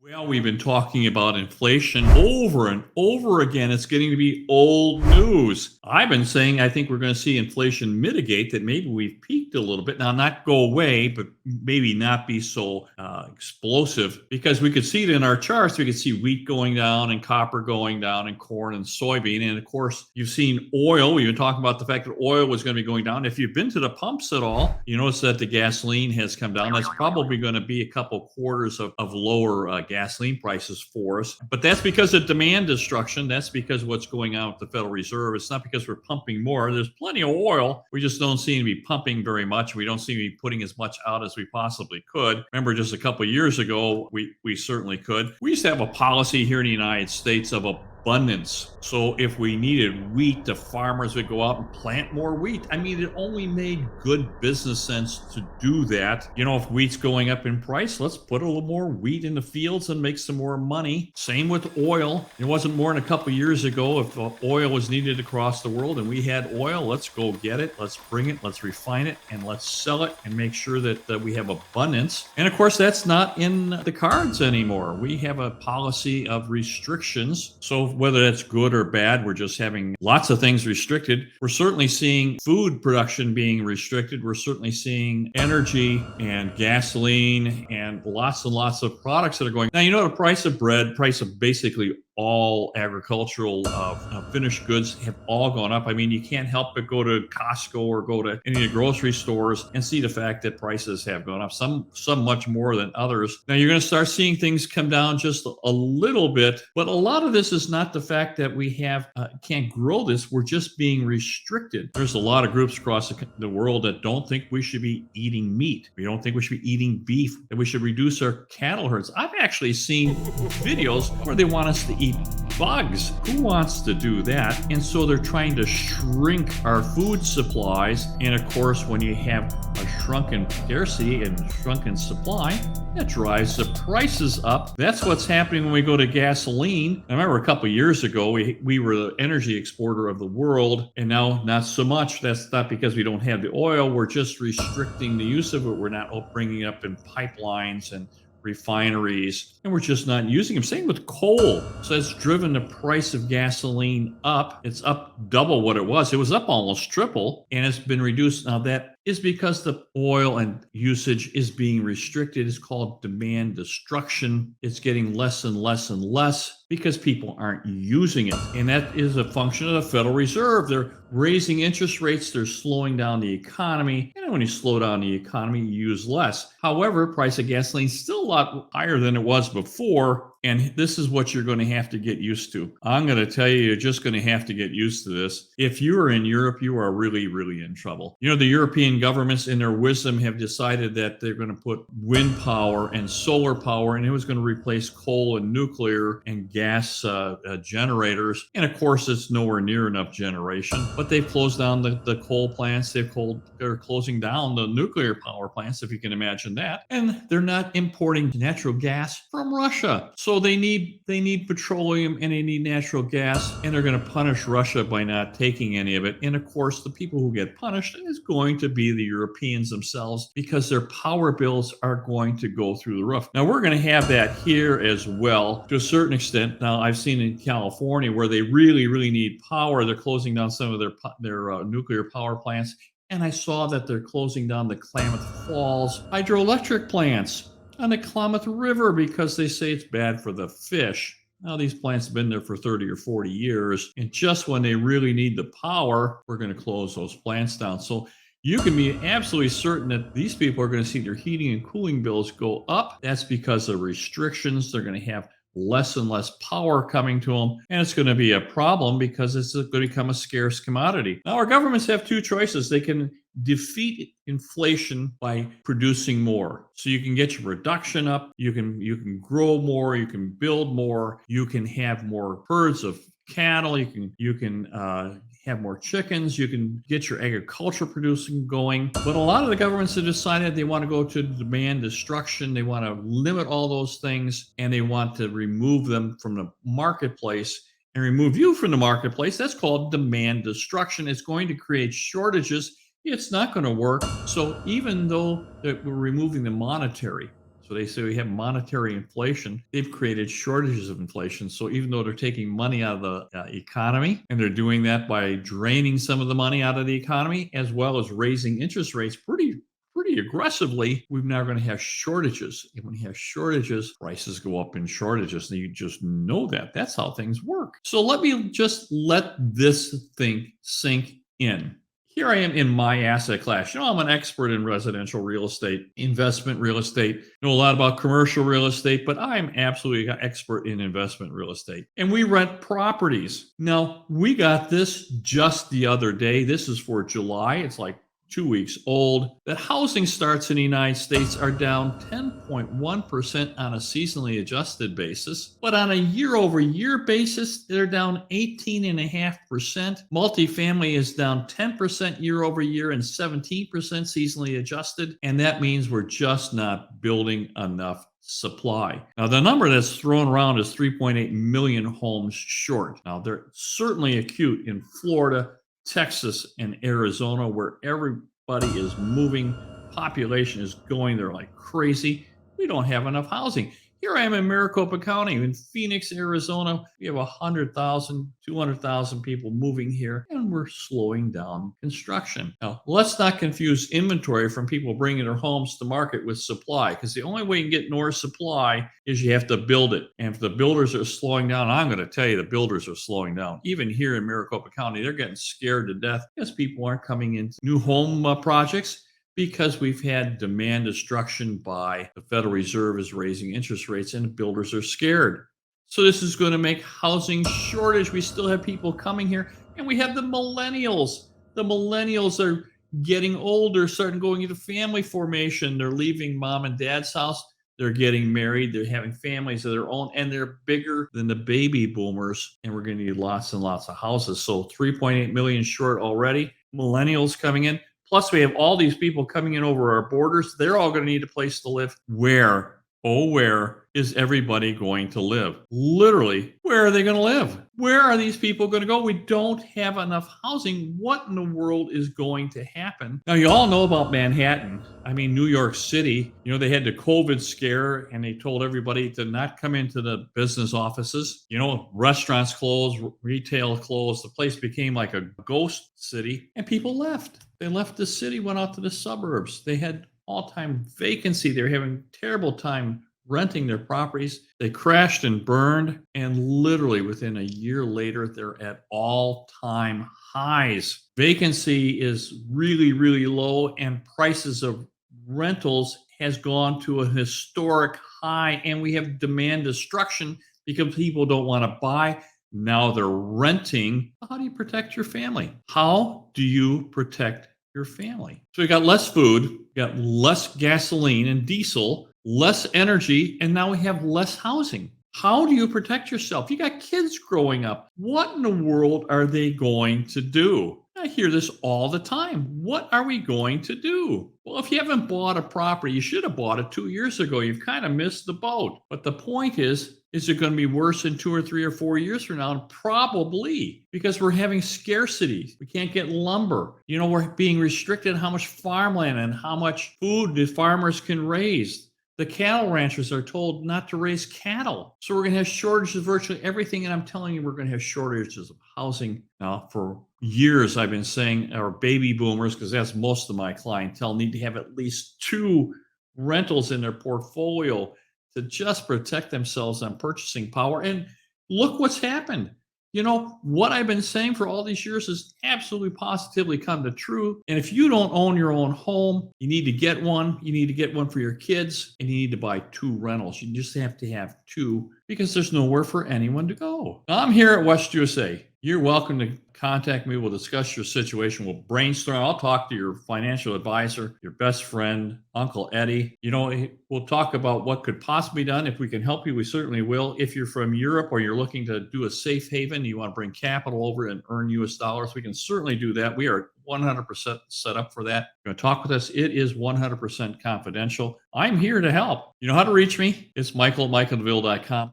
Well, we've been talking about inflation over and over again. It's getting to be old news. I've been saying I think we're going to see inflation mitigate, that maybe we've peaked a little bit. Now, not go away, but maybe not be so explosive, because we could see it in our charts. We could see wheat going down and copper going down and corn and soybean. And of course, you've seen oil. We've been talking about the fact that oil was going to be going down. If you've been to the pumps at all, you notice that the gasoline has come down. That's probably going to be a couple quarters of lower gasoline prices for us. But that's because of demand destruction. That's because of what's going on with the Federal Reserve. It's not because we're pumping more. There's plenty of oil. We just don't seem to be pumping very much. We don't seem to be putting as much out as we possibly could. Remember, just a couple of years ago, we certainly could. We used to have a policy here in the United States of abundance. So if we needed wheat, the farmers would go out and plant more wheat. I mean, it only made good business sense to do that. You know, if wheat's going up in price, let's put a little more wheat in the fields and make some more money. Same with oil. It wasn't more than a couple years ago. If oil was needed across the world and we had oil, let's go get it. Let's bring it. Let's refine it and let's sell it and make sure that we have abundance. And of course, that's not in the cards anymore. We have a policy of restrictions. So whether that's good or bad, we're just having lots of things restricted. We're certainly seeing food production being restricted. We're certainly seeing energy and gasoline and lots of products that are going. Now, you know, the price of bread, price of basically all agricultural finished goods have all gone up. I mean, you can't help but go to Costco or go to any of the grocery stores and see the fact that prices have gone up, some much more than others. Now, you're going to start seeing things come down just a little bit, but a lot of this is not the fact that we can't grow this. We're just being restricted. There's a lot of groups across the world that don't think we should be eating meat. We don't think we should be eating beef, that we should reduce our cattle herds. I've actually seen videos where they want us to eat bugs. Who wants to do that? And so they're trying to shrink our food supplies. And of course, when you have a shrunken scarcity and shrunken supply, that drives the prices up. That's what's happening when we go to gasoline. I remember a couple of years ago, we were the energy exporter of the world, and now not so much. That's not because we don't have the oil. We're just restricting the use of it. We're not bringing it up in pipelines and refineries, and we're just not using them. Same with coal. So it's driven the price of gasoline up. It's up double what it was. It was up almost triple, and it's been reduced. Now, that is because the oil and usage is being restricted. It's called demand destruction. It's getting less and less and less because people aren't using it. And that is a function of the Federal Reserve. They're raising interest rates. They're slowing down the economy. And when you slow down the economy, you use less. However, price of gasoline is still a lot higher than it was before. And this is what you're going to have to get used to. I'm going to tell you, you're just going to have to get used to this. If you are in Europe, you are really, really in trouble. You know, the European governments in their wisdom have decided that they're going to put wind power and solar power, and it was going to replace coal and nuclear and gas generators. And of course, it's nowhere near enough generation, but they've closed down the coal plants. They're closing down the nuclear power plants, if you can imagine that. And they're not importing natural gas from Russia. So they need petroleum and they need natural gas, and they're going to punish Russia by not taking any of it. And of course, the people who get punished is going to be the Europeans themselves, because their power bills are going to go through the roof. Now, we're going to have that here as well to a certain extent. Now, I've seen in California where they really, really need power. They're closing down some of their nuclear power plants. And I saw that they're closing down the Klamath Falls hydroelectric plants on the Klamath River because they say it's bad for the fish. Now, these plants have been there for 30 or 40 years, and just when they really need the power, we're going to close those plants down. So you can be absolutely certain that these people are going to see their heating and cooling bills go up. That's because of restrictions. They're going to have less and less power coming to them, and it's going to be a problem because it's going to become a scarce commodity. Now, our governments have two choices. They can defeat inflation by producing more. So you can get your production up, you can grow more, you can build more, you can have more herds of cattle, you can have more chickens, you can get your agriculture producing going. But a lot of the governments have decided they want to go to demand destruction. They want to limit all those things, and they want to remove them from the marketplace and remove you from the marketplace. That's called demand destruction. It's going to create shortages. It's not going to work. So even though that we're removing the monetary, so So they say we have monetary inflation. They've created shortages of inflation. So even though they're taking money out of the economy, and they're doing that by draining some of the money out of the economy, as well as raising interest rates pretty aggressively, we're now going to have shortages. And when you have shortages, prices go up in shortages. And you just know that. That's how things work. So let this thing sink in. Here I am in my asset class. I'm an expert in residential real estate, investment real estate, know a lot about commercial real estate, but I'm absolutely an expert in investment real estate. And we rent properties. Now, we got this just the other day. This is for July. It's like 2 weeks old. That housing starts in the United States are down 10.1% on a seasonally adjusted basis. But on a year-over-year basis, they're down 18.5%. Multifamily is down 10% year-over-year and 17% seasonally adjusted. And that means we're just not building enough supply. Now, the number that's thrown around is 3.8 million homes short. Now, they're certainly acute in Florida, Texas, and Arizona, where everybody is moving. Population is going there like crazy. We don't have enough housing. Here I am in Maricopa County in Phoenix, Arizona. We have 100,000, 200,000 people moving here, and we're slowing down construction. Now, let's not confuse inventory from people bringing their homes to market with supply, because the only way you can get more supply is you have to build it. And if the builders are slowing down, I'm going to tell you the builders are slowing down. Even here in Maricopa County, they're getting scared to death because people aren't coming into new home projects, because we've had demand destruction by the Federal Reserve is raising interest rates and the builders are scared. So this is going to make housing shortage. We still have people coming here, and we have the millennials. The millennials are getting older, starting going into family formation. They're leaving mom and dad's house. They're getting married. They're having families of their own, and they're bigger than the baby boomers. And we're going to need lots and lots of houses. So 3.8 million short already. Millennials coming in. Plus, we have all these people coming in over our borders. They're all going to need a place to live. Where? Oh, where is everybody going to live? Literally, where are they going to live? Where are these people going to go? We don't have enough housing. What in the world is going to happen? Now, you all know about Manhattan. I mean, New York City, they had the COVID scare and they told everybody to not come into the business offices. Restaurants closed, retail closed. The place became like a ghost city, and people left. They left the city, went out to the suburbs. They had all-time vacancy. They're having a terrible time renting their properties. They crashed and burned, and literally within a year later, they're at all-time highs. Vacancy is really, really low, and prices of rentals has gone to a historic high, and we have demand destruction because people don't want to buy. Now they're renting. How do you protect your family? How do you protect your family? So we got less food, we got less gasoline and diesel, less energy, and now we have less housing. How do you protect yourself? You got kids growing up. What in the world are they going to do? I hear this all the time. What are we going to do? Well, if you haven't bought a property, you should have bought it 2 years ago. You've kind of missed the boat. But the point is it going to be worse in 2 or 3 or 4 years from now? Probably, because we're having scarcity. We can't get lumber. We're being restricted how much farmland and how much food the farmers can raise. The cattle ranchers are told not to raise cattle. So we're going to have shortages of virtually everything. And I'm telling you, we're going to have shortages of housing. Now, for years, I've been saying our baby boomers, because that's most of my clientele, need to have at least 2 rentals in their portfolio to just protect themselves on purchasing power. And look what's happened. What I've been saying for all these years has absolutely positively come to true. And if you don't own your own home, you need to get one. You need to get one for your kids, and you need to buy 2 rentals. You just have to have 2 because there's nowhere for anyone to go. Now, I'm here at West USA. You're welcome to contact me. We'll discuss your situation. We'll brainstorm. I'll talk to your financial advisor, your best friend, Uncle Eddie. We'll talk about what could possibly be done. If we can help you, we certainly will. If you're from Europe or you're looking to do a safe haven, you want to bring capital over and earn US dollars, we can certainly do that. We are 100% set up for that. You're going to talk with us. It is 100% confidential. I'm here to help. You know how to reach me? It's Michael at michaeldouville.com.